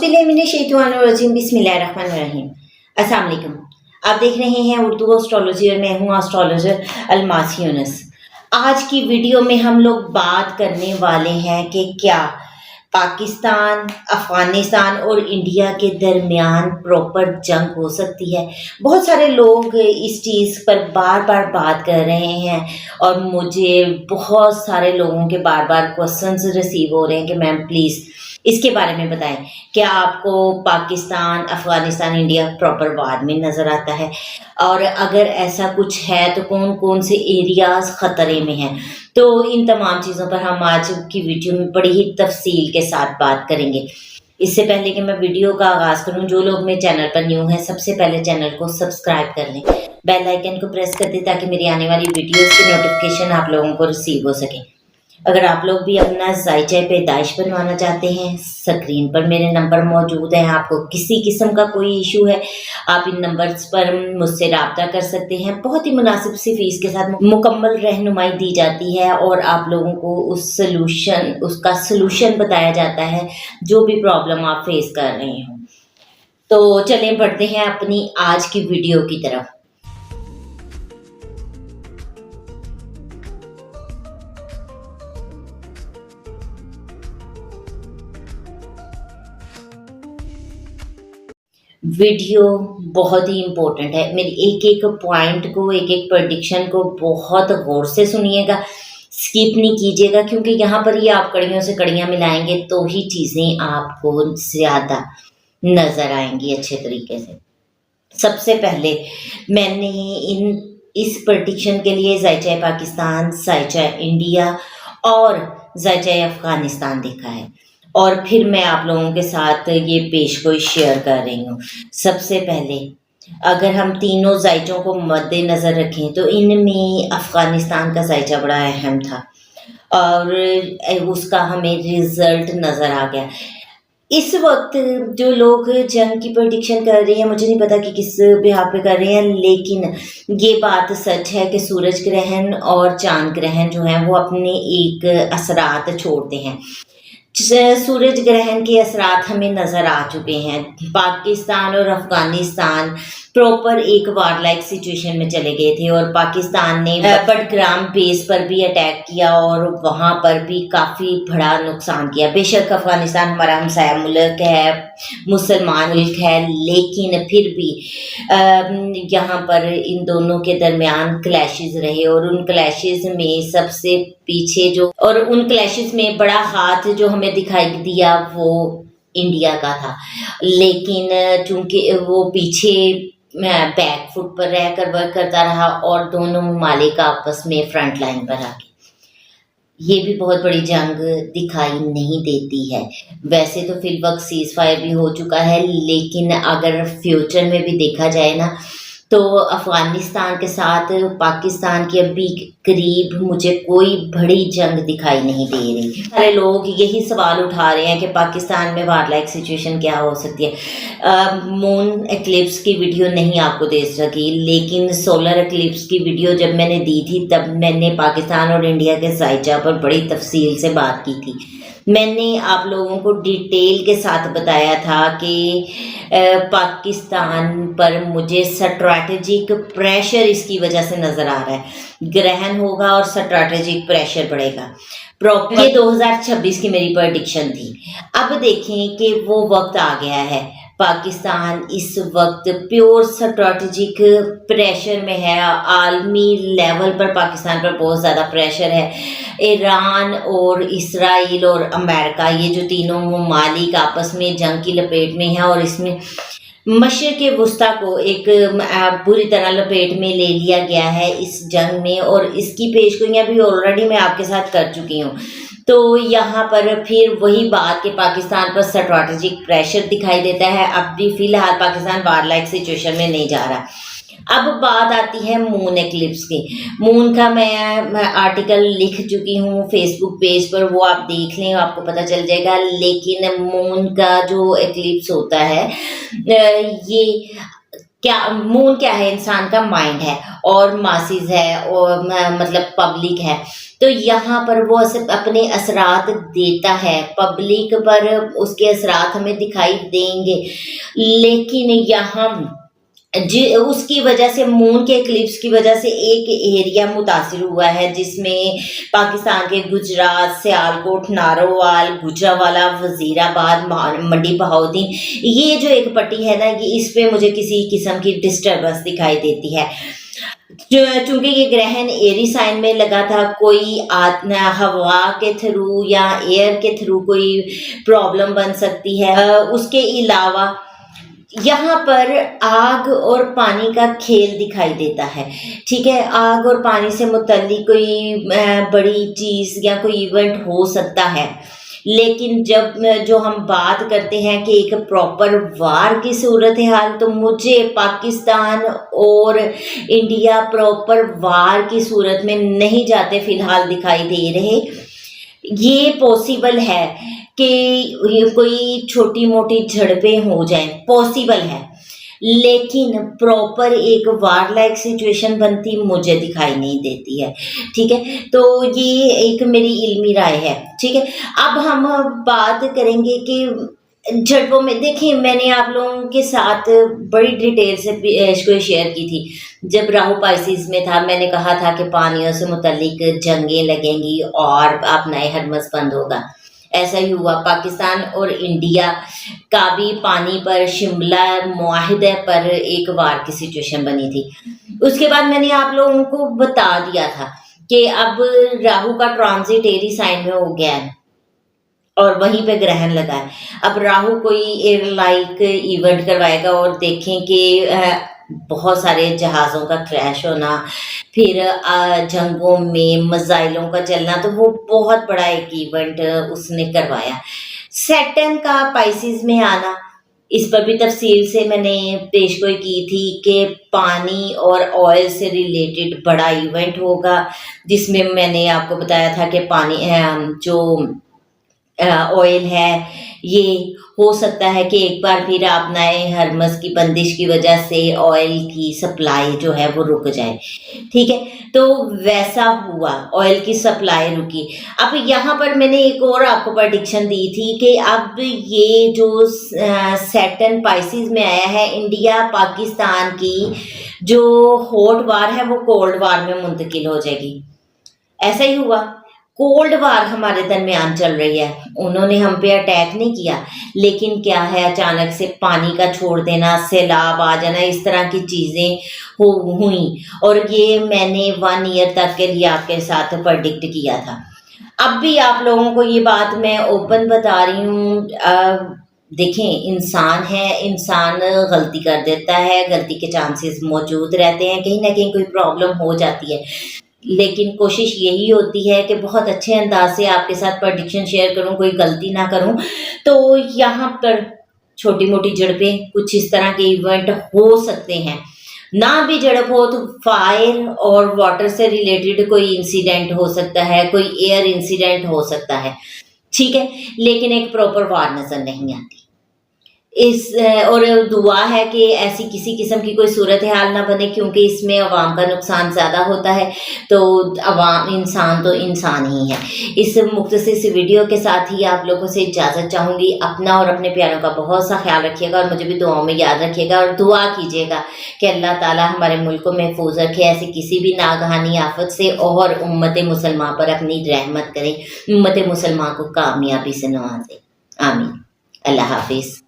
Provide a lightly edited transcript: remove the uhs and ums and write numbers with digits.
औज़ुबिल्लाहिमिनश्शैतानिर्रजीम बिस्मिल्लाहिर्रहमानिर्रहीम। अस्सलाम वालेकुम। आप देख रहे हैं उर्दू एस्ट्रोलॉजी और मैं हूँ एस्ट्रोलॉजर अलमासी यूनुस। आज की वीडियो में हम लोग बात करने वाले हैं कि क्या पाकिस्तान, अफ़गानिस्तान और इंडिया के दरमियान प्रॉपर जंग हो सकती है। बहुत सारे लोग इस चीज़ पर बार बार बात कर रहे हैं और मुझे बहुत सारे लोगों के बार बार क्वेश्चंस रिसीव हो रहे हैं कि मैम प्लीज़ इसके बारे में बताएं। क्या आपको पाकिस्तान, अफ़गानिस्तान, इंडिया प्रॉपर वार में नज़र आता है? और अगर ऐसा कुछ है तो कौन कौन से एरियाज़ ख़तरे में हैं? तो इन तमाम चीज़ों पर हम आज की वीडियो में बड़ी ही तफसील के साथ बात करेंगे। इससे पहले कि मैं वीडियो का आगाज़ करूं, जो लोग मेरे चैनल पर न्यू हैं सबसे पहले चैनल को सब्सक्राइब कर लें, बेल आइकन को प्रेस कर दें ताकि मेरी आने वाली वीडियोज़ की नोटिफिकेशन आप लोगों को रिसीव हो सके। अगर आप लोग भी अपना ज़ायचा पैदाइश बनवाना चाहते हैं, स्क्रीन पर मेरे नंबर मौजूद हैं। आपको किसी किस्म का कोई इशू है, आप इन नंबर्स पर मुझसे रब्ता कर सकते हैं। बहुत ही मुनासिब सी फ़ीस के साथ मुकम्मल रहनुमाई दी जाती है और आप लोगों को उसका सलूशन बताया जाता है, जो भी प्रॉब्लम आप फेस कर रहे हो। तो चलें बढ़ते हैं अपनी आज की वीडियो की तरफ। वीडियो बहुत ही इम्पोर्टेंट है। मेरी एक एक पॉइंट को, एक एक प्रेडिक्शन को बहुत गौर से सुनिएगा, स्किप नहीं कीजिएगा, क्योंकि यहाँ पर ही आप कड़ियों से कड़ियाँ मिलाएंगे तो ही चीज़ें आपको ज़्यादा नज़र आएंगी अच्छे तरीके से। सबसे पहले मैंने इस प्रेडिक्शन के लिए ज़ायचा पाकिस्तान, ज़ायचा इंडिया और ज़ायचा अफ़गानिस्तान देखा है और फिर मैं आप लोगों के साथ ये पेशगोई शेयर कर रही हूँ। सबसे पहले अगर हम तीनों ज़ायचों को मद्देनज़र रखें तो इनमें अफ़गानिस्तान का ज़ायचा बड़ा अहम था और उसका हमें रिज़ल्ट नज़र आ गया। इस वक्त जो लोग जंग की प्रेडिक्शन कर रहे हैं, मुझे नहीं पता कि किस बिहार पे कर रहे हैं, लेकिन ये बात सच है कि सूरज ग्रहण और चांद ग्रहण जो हैं वो अपने एक असरात छोड़ते हैं। सूरज ग्रहण के असरात हमें नज़र आ चुके हैं। पाकिस्तान और अफ़गानिस्तान प्रॉपर एक वार लाइक सिचुएशन में चले गए थे और पाकिस्तान ने बडग्राम बेस पर भी अटैक किया और वहाँ पर भी काफ़ी बड़ा नुकसान किया। बेशक अफ़गानिस्तान हमारा हमसाया मुल्क है, मुसलमान मुल्क है, लेकिन फिर भी यहाँ पर इन दोनों के दरमियान क्लैशेस रहे और उन क्लैशेस में सबसे पीछे उन क्लैशेस में बड़ा हाथ जो हमें दिखाई दिया वो इंडिया का था, लेकिन चूंकि वो पीछे बैक फुट पर रहकर वर्क करता रहा और दोनों ममालिक आपस में फ्रंट लाइन पर आ गए। ये भी बहुत बड़ी जंग दिखाई नहीं देती है। वैसे तो फिल वक्त सीज़ फायर भी हो चुका है, लेकिन अगर फ्यूचर में भी देखा जाए ना तो अफ़गानिस्तान के साथ पाकिस्तान की अभी करीब मुझे कोई बड़ी जंग दिखाई नहीं दे रही। सारे लोग यही सवाल उठा रहे हैं कि पाकिस्तान में वार लाइक सिचुएशन क्या हो सकती है। मून एक्लिप्स की वीडियो नहीं आपको दे सकी, लेकिन सोलर एक्लिप्स की वीडियो जब मैंने दी थी तब मैंने पाकिस्तान और इंडिया के ज़ायचा पर बड़ी तफसील से बात की थी। मैंने आप लोगों को डिटेल के साथ बताया था कि पाकिस्तान पर मुझे स्ट्रैटेजिक प्रेशर इसकी वजह से नज़र आ रहा है। ग्रहण होगा और स्ट्रैटेजिक प्रेशर बढ़ेगा। प्रॉपर ये 2026 की मेरी प्रेडिक्शन थी। अब देखें कि वो वक्त आ गया है। पाकिस्तान इस वक्त प्योर स्ट्रैटेजिक प्रेशर में है। आलमी लेवल पर पाकिस्तान पर बहुत ज़्यादा प्रेशर है। ईरान और इसराइल और अमेरिका, ये जो तीनों ममालिक आपस में जंग की लपेट में हैं और इसमें मशरिक़ वस्ता को एक बुरी तरह लपेट में ले लिया गया है इस जंग में, और इसकी पेशगोइयाँ भी ऑलरेडी मैं आपके साथ कर चुकी हूँ। तो यहाँ पर फिर वही बात कि पाकिस्तान पर स्ट्रैटेजिक प्रेशर दिखाई देता है। अब भी फ़िलहाल पाकिस्तान वार लाइक सिचुएशन में नहीं जा रहा। अब बात आती है मून एक्लिप्स की। मून का मैं आर्टिकल लिख चुकी हूँ फेसबुक पेज पर, वो आप देख लें, आपको पता चल जाएगा। लेकिन मून का जो एक्लिप्स होता है, ये क्या मून क्या है, इंसान का माइंड है और मासिस है और मतलब पब्लिक है। तो यहाँ पर वो अपने असरात देता है, पब्लिक पर उसके असरात हमें दिखाई देंगे, लेकिन यहाँ उसकी वजह से मून के इक्लिप्स की वजह से एक एरिया मुतासिर हुआ है, जिसमें पाकिस्तान के गुजरात, सियालकोट, नारोवाल, गुजरावाला, वजीराबाद, मंडी बहाउद्दीन, ये जो एक पट्टी है ना, ये इस पे मुझे किसी किस्म की डिस्टर्बेंस दिखाई देती है। चूंकि ये ग्रहण एरी साइन में लगा था, कोई हवा के थ्रू या एयर के थ्रू कोई प्रॉब्लम बन सकती है। उसके अलावा यहाँ पर आग और पानी का खेल दिखाई देता है, ठीक है। आग और पानी से मुतल्लिक कोई बड़ी चीज़ या कोई इवेंट हो सकता है, लेकिन जब जो हम बात करते हैं कि एक प्रॉपर वार की सूरत हाल, तो मुझे पाकिस्तान और इंडिया प्रॉपर वार की सूरत में नहीं जाते फिलहाल दिखाई दे रहे। ये पॉसिबल है कि ये कोई छोटी मोटी झड़पें हो जाएं, पॉसिबल है, लेकिन प्रॉपर एक वार लाइक सिचुएशन बनती मुझे दिखाई नहीं देती है, ठीक है। तो ये एक मेरी इल्मी राय है, ठीक है। अब हम बात करेंगे कि झड़पों में, देखिए मैंने आप लोगों के साथ बड़ी डिटेल से इसको शेयर की थी। जब राहु पाइसिस में था, मैंने कहा था कि पानियों से मुतल्लिक जंगें लगेंगी और अपना हरमस बंद होगा। ऐसा ही हुआ। पाकिस्तान और इंडिया का भी पानी पर, शिमला मुआहिदे पर एक वार की सिचुएशन बनी थी। उसके बाद मैंने आप लोगों को बता दिया था कि अब राहु का ट्रांजिट एरी साइन में हो गया है और वहीं पे ग्रहण लगा है। अब राहु कोई एयर लाइक इवेंट करवाएगा और देखें कि बहुत सारे जहाज़ों का क्रैश होना, फिर जंगों में मिसाइलों का चलना, तो वो बहुत बड़ा एक इवेंट उसने करवाया। सैटर्न का पाइसिस में आना, इस पर भी तफसील से मैंने पेशगोई की थी कि पानी और ऑयल से रिलेटेड बड़ा इवेंट होगा, जिसमें मैंने आपको बताया था कि पानी जो ऑयल है, ये हो सकता है कि एक बार फिर आप नए हरमस की बंदिश की वजह से ऑयल की सप्लाई जो है वो रुक जाए, ठीक है। तो वैसा हुआ, ऑयल की सप्लाई रुकी। अब यहाँ पर मैंने एक और आपको प्रेडिक्शन दी थी कि अब ये जो सैटर्न पाइसिस में आया है, इंडिया पाकिस्तान की जो हॉट वार है वो कोल्ड वार में मुंतकिल हो जाएगी। ऐसा ही हुआ। कोल्ड वार हमारे दरमियान चल रही है। उन्होंने हम पे अटैक नहीं किया, लेकिन क्या है, अचानक से पानी का छोड़ देना, सैलाब आ जाना, इस तरह की चीज़ें हुई। और ये मैंने 1 ईयर तक के लिए आपके साथ प्रेडिक्ट किया था। अब भी आप लोगों को ये बात मैं ओपन बता रही हूँ। देखें, इंसान है, इंसान गलती कर देता है, गलती के चांसेस मौजूद रहते हैं, कहीं ना कहीं कोई प्रॉब्लम हो जाती है, लेकिन कोशिश यही होती है कि बहुत अच्छे अंदाज से आपके साथ प्रेडिक्शन शेयर करूं, कोई गलती ना करूं। तो यहाँ पर छोटी मोटी झड़पें, कुछ इस तरह के इवेंट हो सकते हैं। ना भी झड़प हो तो फायर और वाटर से रिलेटेड कोई इंसिडेंट हो सकता है, कोई एयर इंसिडेंट हो सकता है, ठीक है, लेकिन एक प्रॉपर वार नजर नहीं आती। और दुआ है कि ऐसी किसी किस्म की कोई सूरत हाल ना बने, क्योंकि इसमें अवाम का नुकसान ज़्यादा होता है। तो अवाम, इंसान तो इंसान ही है। इस मुख्तसर सी वीडियो के साथ ही आप लोगों से इजाज़त चाहूँगी। अपना और अपने प्यारों का बहुत सा ख्याल रखिएगा और मुझे भी दुआओं में याद रखिएगा और दुआ कीजिएगा कि अल्लाह ताला हमारे मुल्क को महफूज रखे ऐसी किसी भी नागहानी आफत से, और उम्मत मुसलमान पर अपनी रहमत करे, उम्मत मुसलमान को कामयाबी से नवाजे। आमीन। अल्लाह हाफिज़।